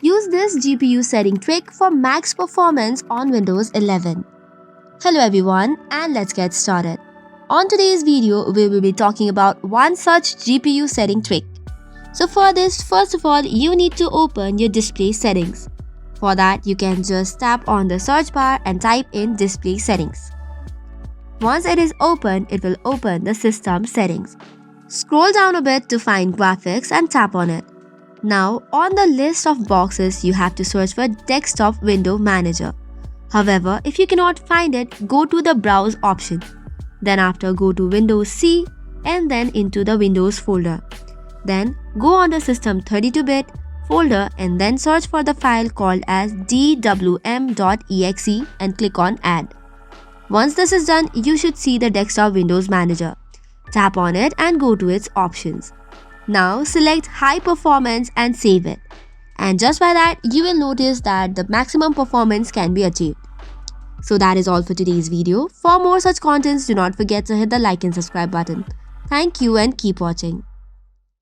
Use this GPU setting trick for max performance on Windows 11. Hello everyone, and let's get started. On today's video, we will be talking about one such GPU setting trick. So for this, first of all, you need to open your display settings. For that, you can just tap on the search bar and type in display settings. Once it is open, it will open the system settings. Scroll down a bit to find graphics and tap on it. Now, on the list of boxes, you have to search for Desktop Window Manager. However, if you cannot find it, go to the Browse option. Then after, go to Windows C and then into the Windows folder. Then go on the System 32-bit folder and then search for the file called as dwm.exe and click on Add. Once this is done, you should see the Desktop Windows Manager. Tap on it and go to its options. Now select High Performance and save it. And just by that, you will notice that the maximum performance can be achieved. So that is all for today's video. For more such contents, do not forget to hit the like and subscribe button. Thank you and keep watching.